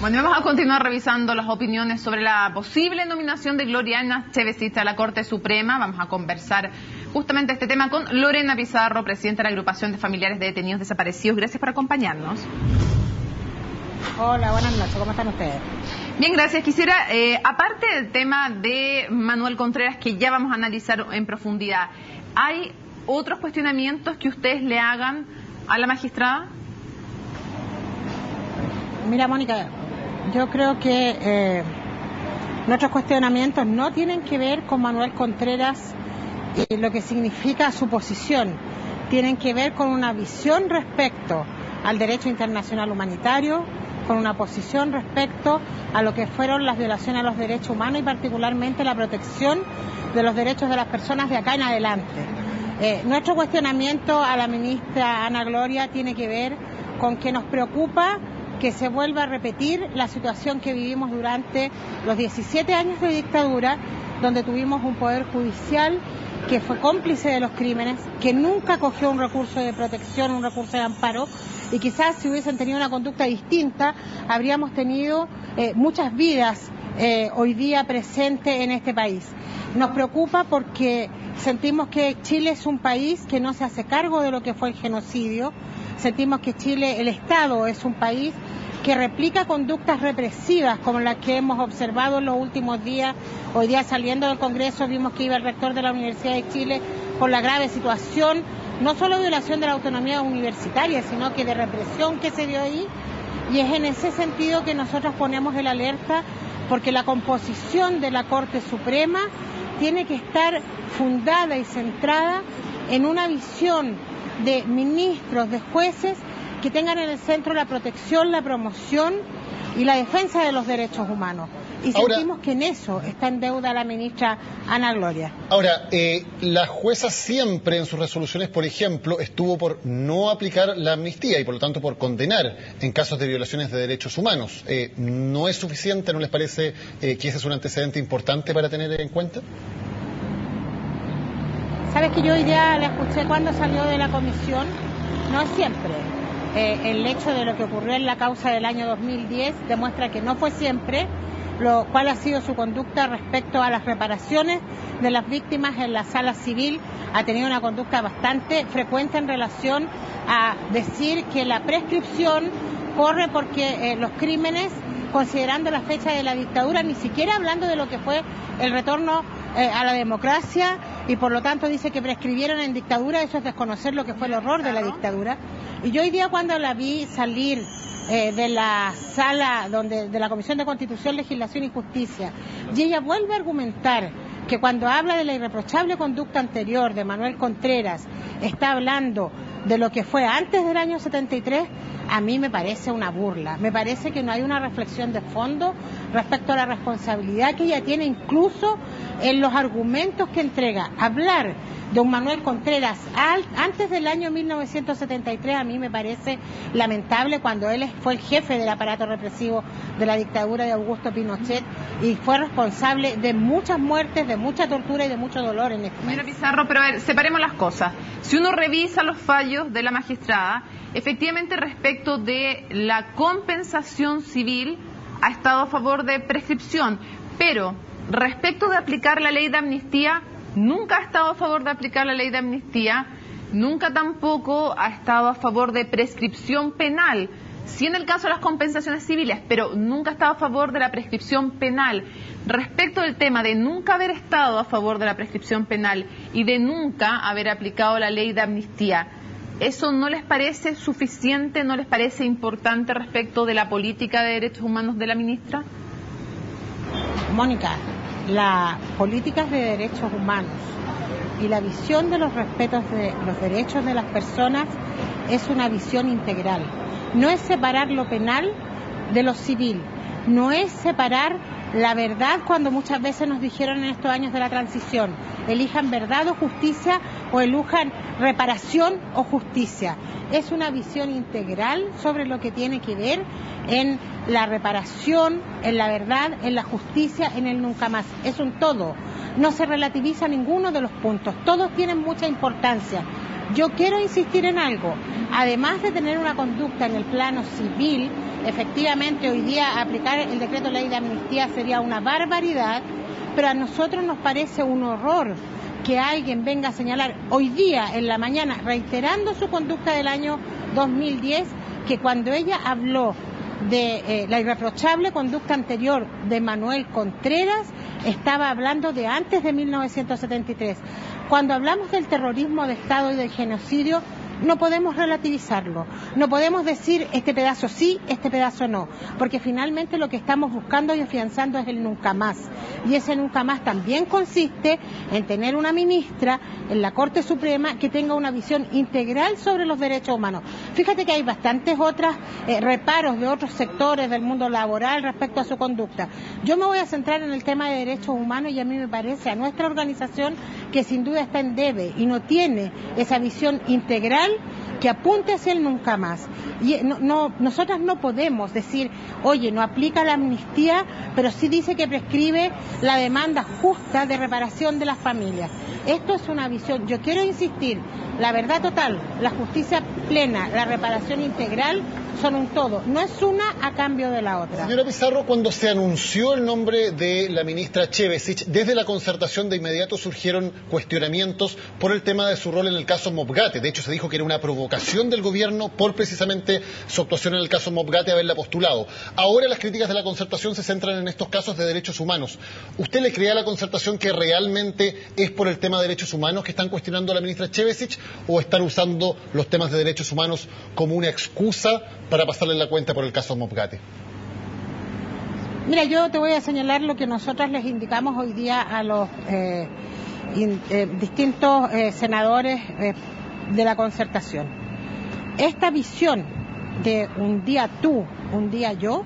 Bueno, vamos a continuar revisando las opiniones sobre la posible nominación de Gloriana Chevesista a la Corte Suprema. Vamos a conversar justamente este tema con Lorena Pizarro, presidenta de la Agrupación de Familiares de Detenidos Desaparecidos. Gracias por acompañarnos. Hola, buenas noches. ¿Cómo están ustedes? Bien, gracias. Quisiera, aparte del tema de Manuel Contreras, que ya vamos a analizar en profundidad, ¿hay otros cuestionamientos que ustedes le hagan a la magistrada? Mira, Mónica, yo creo que nuestros cuestionamientos no tienen que ver con Manuel Contreras y lo que significa su posición. Tienen que ver con una visión respecto al derecho internacional humanitario, con una posición respecto a lo que fueron las violaciones a los derechos humanos y particularmente la protección de los derechos de las personas de acá en adelante. Nuestro cuestionamiento a la ministra Ana Gloria tiene que ver con que nos preocupa que se vuelva a repetir la situación que vivimos durante los 17 años de dictadura, donde tuvimos un poder judicial que fue cómplice de los crímenes, que nunca cogió un recurso de protección, un recurso de amparo, y quizás si hubiesen tenido una conducta distinta, habríamos tenido muchas vidas hoy día presentes en este país. Nos preocupa porque sentimos que Chile es un país que no se hace cargo de lo que fue el genocidio. Sentimos que Chile, el Estado, es un país que replica conductas represivas como las que hemos observado en los últimos días. Hoy día, saliendo del Congreso, vimos que iba el rector de la Universidad de Chile por la grave situación, no solo de violación de la autonomía universitaria, sino que de represión que se dio ahí. Y es en ese sentido que nosotros ponemos el alerta, porque la composición de la Corte Suprema tiene que estar fundada y centrada en una visión de ministros, de jueces, que tengan en el centro la protección, la promoción y la defensa de los derechos humanos. Y sentimos que en eso está en deuda la ministra Ana Gloria. Ahora, la jueza siempre en sus resoluciones, por ejemplo, estuvo por no aplicar la amnistía y por lo tanto por condenar en casos de violaciones de derechos humanos. ¿No es suficiente? ¿No les parece que ese es un antecedente importante para tener en cuenta? Sabes que yo hoy día la escuché cuando salió de la comisión. No es siempre. El hecho de lo que ocurrió en la causa del año 2010 demuestra que no fue siempre, lo cual ha sido su conducta respecto a las reparaciones de las víctimas en la sala civil. Ha tenido una conducta bastante frecuente en relación a decir que la prescripción corre porque los crímenes, considerando la fecha de la dictadura, ni siquiera hablando de lo que fue el retorno a la democracia, y por lo tanto dice que prescribieron en dictadura. Eso es desconocer lo que fue el horror de la dictadura. Y yo hoy día, cuando la vi salir de la sala de la Comisión de Constitución, Legislación y Justicia, y ella vuelve a argumentar que cuando habla de la irreprochable conducta anterior de Manuel Contreras está hablando de lo que fue antes del año 73, a mí me parece una burla. Me parece que no hay una reflexión de fondo respecto a la responsabilidad que ella tiene, incluso en los argumentos que entrega. Hablar de un Manuel Contreras antes del año 1973 a mí me parece lamentable, cuando él fue el jefe del aparato represivo de la dictadura de Augusto Pinochet y fue responsable de muchas muertes, de mucha tortura y de mucho dolor en este país. Señora Pizarro, pero a ver, separemos las cosas. Si uno revisa los fallos de la magistrada, efectivamente respecto de la compensación civil ha estado a favor de prescripción, pero respecto de aplicar la ley de amnistía, nunca ha estado a favor de aplicar la ley de amnistía, nunca tampoco ha estado a favor de prescripción penal, sí en el caso de las compensaciones civiles, pero nunca ha estado a favor de la prescripción penal. Respecto del tema de nunca haber estado a favor de la prescripción penal y de nunca haber aplicado la ley de amnistía, ¿eso no les parece suficiente, no les parece importante respecto de la política de derechos humanos de la ministra? Mónica, las políticas de derechos humanos y la visión de los respetos de los derechos de las personas es una visión integral. No es separar lo penal de lo civil, no es separar la verdad, cuando muchas veces nos dijeron en estos años de la transición, elijan verdad o justicia, o elijan reparación o justicia. Es una visión integral sobre lo que tiene que ver en la reparación, en la verdad, en la justicia, en el nunca más. Es un todo. No se relativiza ninguno de los puntos. Todos tienen mucha importancia. Yo quiero insistir en algo. Además de tener una conducta en el plano civil, efectivamente hoy día aplicar el decreto ley de amnistía sería una barbaridad, pero a nosotros nos parece un horror que alguien venga a señalar hoy día en la mañana, reiterando su conducta del año 2010, que cuando ella habló de la irreprochable conducta anterior de Manuel Contreras, estaba hablando de antes de 1973. Cuando hablamos del terrorismo de Estado y del genocidio, no podemos relativizarlo, no podemos decir este pedazo sí, este pedazo no, porque finalmente lo que estamos buscando y afianzando es el nunca más, y ese nunca más también consiste en tener una ministra en la Corte Suprema que tenga una visión integral sobre los derechos humanos. Fíjate que hay bastantes otros reparos de otros sectores del mundo laboral respecto a su conducta. Yo me voy a centrar en el tema de derechos humanos, y a mí me parece, a nuestra organización, que sin duda está en debe y no tiene esa visión integral que apunte hacia el nunca más. Y nosotras no podemos decir, oye, no aplica la amnistía, pero sí dice que prescribe la demanda justa de reparación de las familias. Esto es una visión, yo quiero insistir, la verdad total, la justicia plena, la reparación integral son un todo, no es una a cambio de la otra. Señora Pizarro, cuando se anunció el nombre de la ministra Chebesich, desde la concertación de inmediato surgieron cuestionamientos por el tema de su rol en el caso Mopgate. De hecho, se dijo que era una provocación del gobierno por precisamente su actuación en el caso Mopgate, haberla postulado. Ahora las críticas de la concertación se centran en estos casos de derechos humanos. ¿Usted le cree a la concertación que realmente es por el tema de derechos humanos que están cuestionando a la ministra Chebesich, o están usando los temas de derechos humanos como una excusa para pasarle la cuenta por el caso Mopgate? Mira, yo te voy a señalar lo que nosotras les indicamos hoy día a los distintos senadores de la concertación. Esta visión de un día tú, un día yo,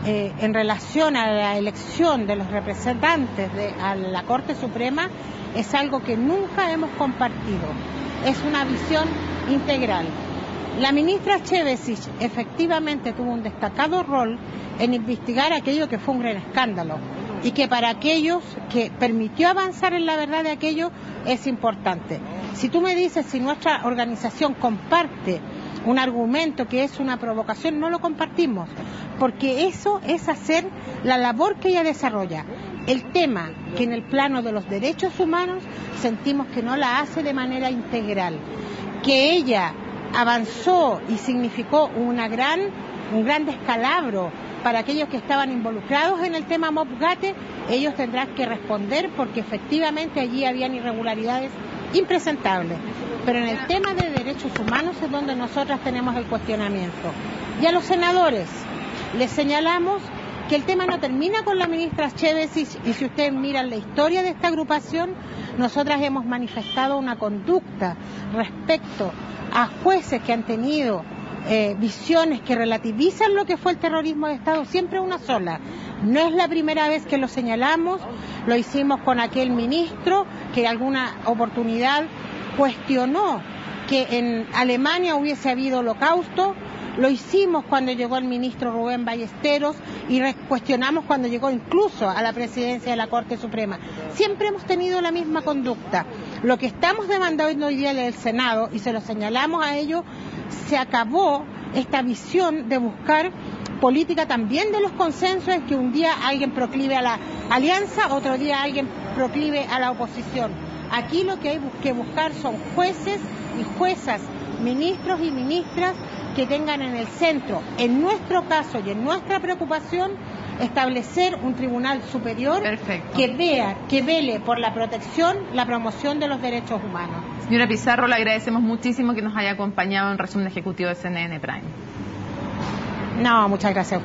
en relación a la elección de los representantes a la Corte Suprema, es algo que nunca hemos compartido. Es una visión integral. La ministra Chebesich efectivamente tuvo un destacado rol en investigar aquello que fue un gran escándalo, y que para aquellos que permitió avanzar en la verdad de aquello es importante. Si tú me dices si nuestra organización comparte un argumento que es una provocación, no lo compartimos, porque eso es hacer la labor que ella desarrolla. El tema que en el plano de los derechos humanos sentimos que no la hace de manera integral, que ella avanzó y significó un gran descalabro para aquellos que estaban involucrados en el tema Mopgate. Ellos tendrán que responder porque efectivamente allí habían irregularidades impresentables. Pero en el tema de derechos humanos es donde nosotras tenemos el cuestionamiento. Y a los senadores les señalamos que el tema no termina con la ministra Chebesich, y si ustedes miran la historia de esta agrupación, nosotras hemos manifestado una conducta respecto a jueces que han tenido visiones que relativizan lo que fue el terrorismo de Estado, siempre una sola. No es la primera vez que lo señalamos, lo hicimos con aquel ministro que en alguna oportunidad cuestionó que en Alemania hubiese habido holocausto, lo hicimos cuando llegó el ministro Rubén Ballesteros y cuestionamos cuando llegó incluso a la presidencia de la Corte Suprema. Siempre hemos tenido la misma conducta. Lo que estamos demandando hoy día en el Senado, y se lo señalamos a ellos, se acabó esta visión de buscar política también de los consensos, en que un día alguien proclive a la alianza, otro día alguien proclive a la oposición. Aquí lo que hay que buscar son jueces y juezas, ministros y ministras que tengan en el centro, en nuestro caso y en nuestra preocupación, establecer un tribunal superior. Perfecto. que vele por la protección, la promoción de los derechos humanos. Señora Pizarro, le agradecemos muchísimo que nos haya acompañado en resumen ejecutivo de CNN Prime. No, muchas gracias.